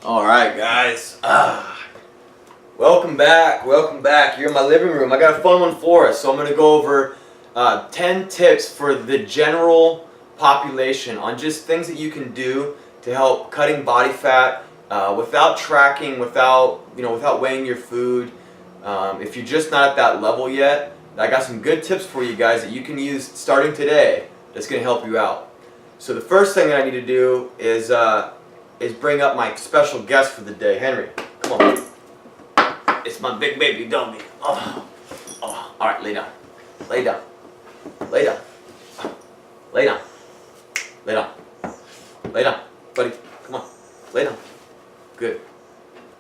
Alright guys, welcome back, You're in my living room. I got a fun one for us, so I'm going to go over 10 tips for the general population on just things that you can do to help cutting body fat without tracking, without weighing your food. If you're just not at that level yet, I got some good tips for you guys that you can use starting today that's going to help you out. So the first thing that I need to do is bring up my special guest for the day. Henry, come on, buddy. It's my big baby doggy. Oh. All right, lay down. Lay down. Lay down. Lay down. Lay down. Lay down, buddy. Come on. Lay down. Good.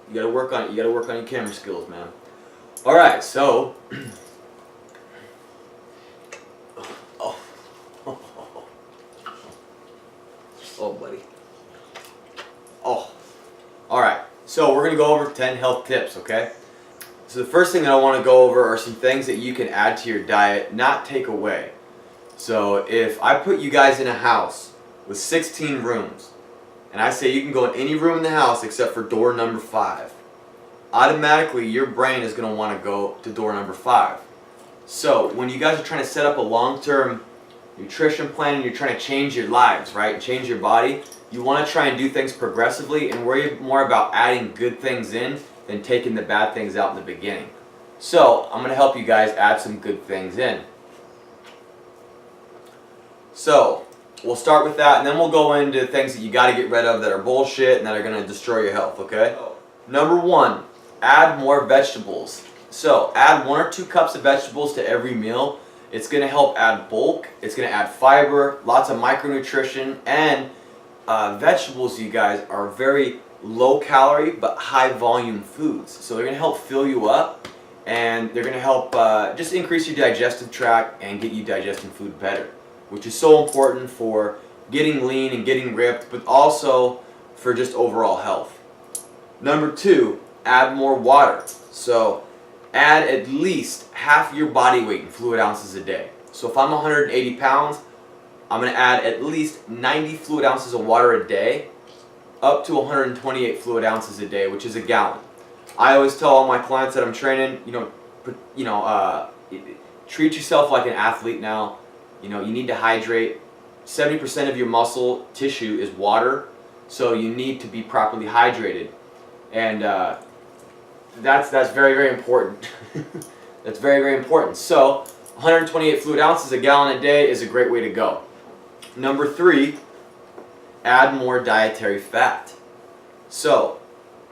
You gotta work on it. You gotta work on your camera skills, man. All right, so. Oh, buddy. Oh. Alright, so we're going to go over 10 health tips, okay? So the first thing that I want to go over are some things that you can add to your diet, not take away. So if I put you guys in a house with 16 rooms, and I say you can go in any room in the house except for door number 5, automatically your brain is going to want to go to door number 5. So when you guys are trying to set up a long-term nutrition plan and you're trying to change your lives, right? Change your body. You want to try and do things progressively and worry more about adding good things in than taking the bad things out in the beginning. So I'm going to help you guys add some good things in. So we'll start with that, and then we'll go into things that you got to get rid of that are bullshit and that are going to destroy your health, okay? Number 1, add more vegetables. So add 1 or 2 cups of vegetables to every meal. It's going to help add bulk, it's going to add fiber, lots of micronutrition, and vegetables, you guys, are very low calorie but high volume foods. So they're going to help fill you up, and they're going to help just increase your digestive tract and get you digesting food better, which is so important for getting lean and getting ripped, but also for just overall health. Number 2, add more water. So add at least half your body weight in fluid ounces a day. So if I'm 180 pounds, I'm going to add at least 90 fluid ounces of water a day, up to 128 fluid ounces a day, which is a gallon. I always tell all my clients that I'm training, treat yourself like an athlete now. You need to hydrate. 70% of your muscle tissue is water, so you need to be properly hydrated. And that's very, very important. That's very, very important. So 128 fluid ounces, a gallon a day is a great way to go. Number 3, add more dietary fat. So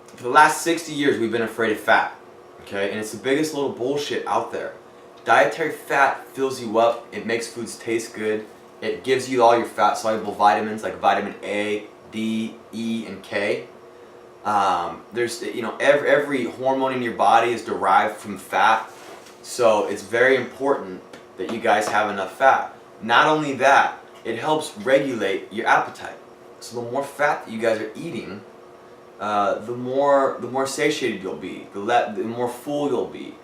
for the last 60 years we've been afraid of fat, okay? And it's the biggest little bullshit out there. Dietary fat fills you up, it makes foods taste good, it gives you all your fat soluble vitamins like vitamin A, D, E, and K. There's every hormone in your body is derived from fat, so it's very important that you guys have enough fat. Not only that, it helps regulate your appetite. So the more fat that you guys are eating, the more satiated you'll be, the more full you'll be.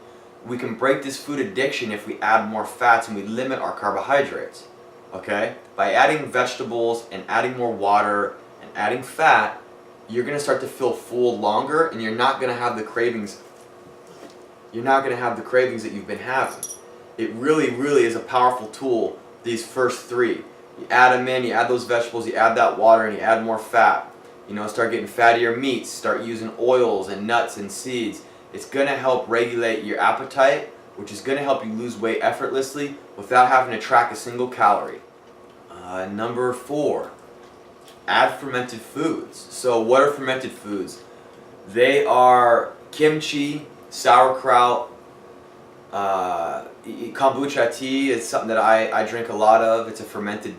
We can break this food addiction if we add more fats and we limit our carbohydrates. Okay? By adding vegetables and adding more water and adding fat, you're going to start to feel full longer, and you're not going to have the cravings. You're not going to have the cravings that you've been having. It really, really is a powerful tool, these first 3. You add them in, you add those vegetables, you add that water, and you add more fat. Start getting fattier meats, start using oils and nuts and seeds. It's going to help regulate your appetite, which is going to help you lose weight effortlessly without having to track a single calorie. Number 4. Add fermented foods. So what are fermented foods? They are kimchi, sauerkraut, kombucha tea is something that I drink a lot of. It's a fermented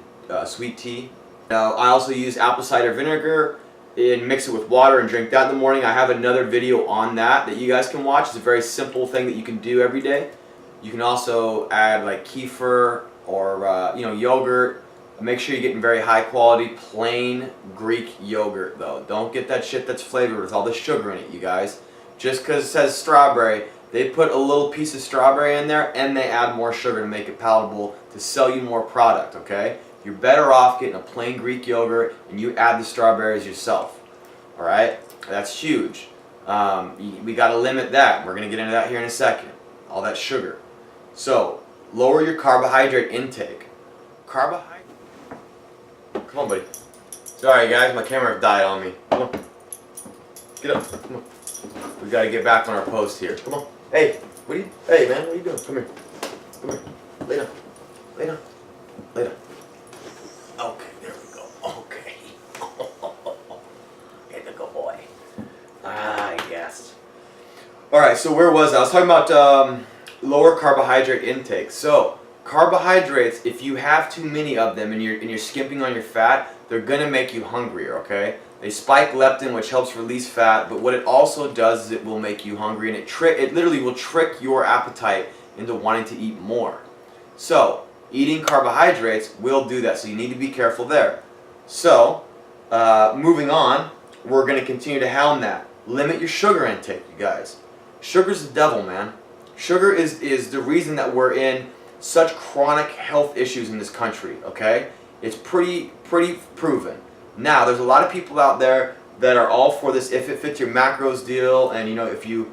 sweet tea. Now, I also use apple cider vinegar and mix it with water and drink that in the morning. I have another video on that you guys can watch. It's a very simple thing that you can do every day. You can also add like kefir or yogurt. Make sure you're getting very high quality plain Greek yogurt though. Don't get that shit that's flavored with all the sugar in it, you guys. Just because it says strawberry, they put a little piece of strawberry in there and they add more sugar to make it palatable to sell you more product, okay? You're better off getting a plain Greek yogurt and you add the strawberries yourself. Alright? That's huge. We got to limit that. We're going to get into that here in a second. All that sugar. So, lower your carbohydrate intake. Carbohydrate. Come on, buddy. Sorry, guys, my camera died on me. Come on. Get up. Come on. We got to get back on our post here. Come on. Hey, hey, man, what are you doing? Come here. Come here. Lay down. Lay down. Lay down. Okay, there we go. Okay. Hey, the good boy. Ah, yes. All right, so where was I? I was talking about lower carbohydrate intake. So, carbohydrates, if you have too many of them and you're skimping on your fat, they're going to make you hungrier, okay? They spike leptin, which helps release fat, but what it also does is it will make you hungry, and it literally will trick your appetite into wanting to eat more. So, eating carbohydrates will do that, so you need to be careful there. So, moving on, we're going to continue to hound that. Limit your sugar intake, you guys. Sugar's the devil, man. Sugar is the reason that we're in such chronic health issues in this country, okay? It's pretty proven. Now, there's a lot of people out there that are all for this if it fits your macros deal, and if you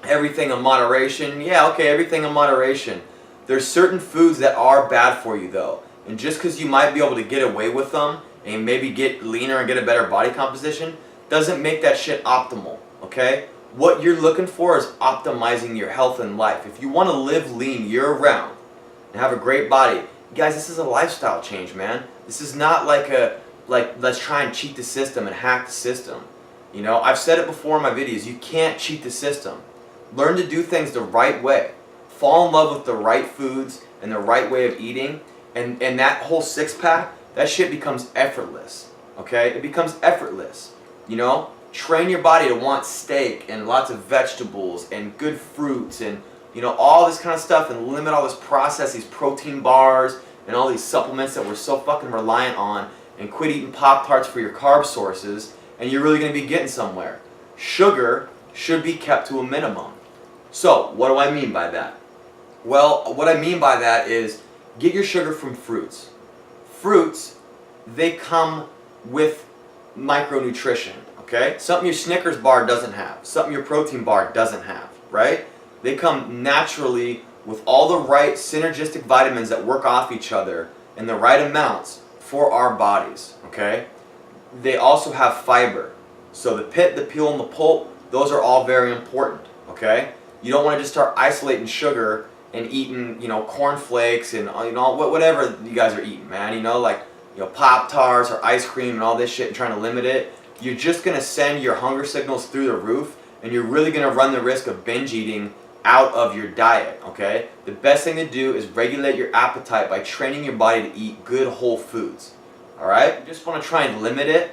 everything in moderation. Yeah, okay, everything in moderation. There's certain foods that are bad for you though, and just because you might be able to get away with them and maybe get leaner and get a better body composition doesn't make that shit optimal, okay? What you're looking for is optimizing your health and life. If you want to live lean year-round and have a great body, guys, this is a lifestyle change, man. This is not like let's try and cheat the system and hack the system. I've said it before in my videos, you can't cheat the system. Learn to do things the right way. Fall in love with the right foods and the right way of eating, and that whole six-pack, that shit becomes effortless, okay? It becomes effortless, Train your body to want steak and lots of vegetables and good fruits and, all this kind of stuff, and limit all this processed, these protein bars and all these supplements that we're so fucking reliant on, and quit eating Pop-Tarts for your carb sources, and you're really going to be getting somewhere. Sugar should be kept to a minimum. So, what do I mean by that? Well, what I mean by that is get your sugar from fruits. Fruits, they come with micronutrition, okay? Something your Snickers bar doesn't have, something your protein bar doesn't have, right? They come naturally with all the right synergistic vitamins that work off each other in the right amounts for our bodies, okay? They also have fiber. So the pit, the peel, and the pulp, those are all very important, okay? You don't want to just start isolating sugar and eating, cornflakes and whatever you guys are eating, man. Pop-Tarts or ice cream and all this shit and trying to limit it. You're just going to send your hunger signals through the roof, and you're really going to run the risk of binge eating out of your diet, okay? The best thing to do is regulate your appetite by training your body to eat good whole foods, all right? You just want to try and limit it,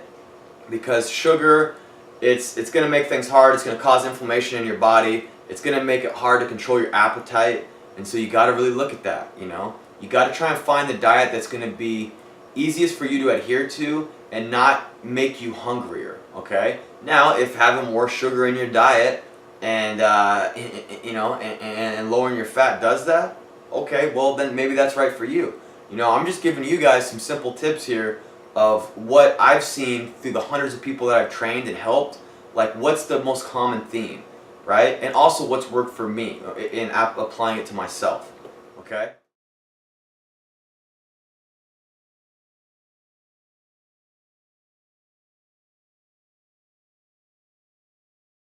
because sugar, it's going to make things hard. It's going to cause inflammation in your body. It's going to make it hard to control your appetite, and so you got to really look at that, You got to try and find the diet that's going to be easiest for you to adhere to and not make you hungrier, okay? Now, if having more sugar in your diet and and lowering your fat does that, okay, well then maybe that's right for you. I'm just giving you guys some simple tips here of what I've seen through the hundreds of people that I've trained and helped, like what's the most common theme, right? And also what's worked for me in applying it to myself, okay?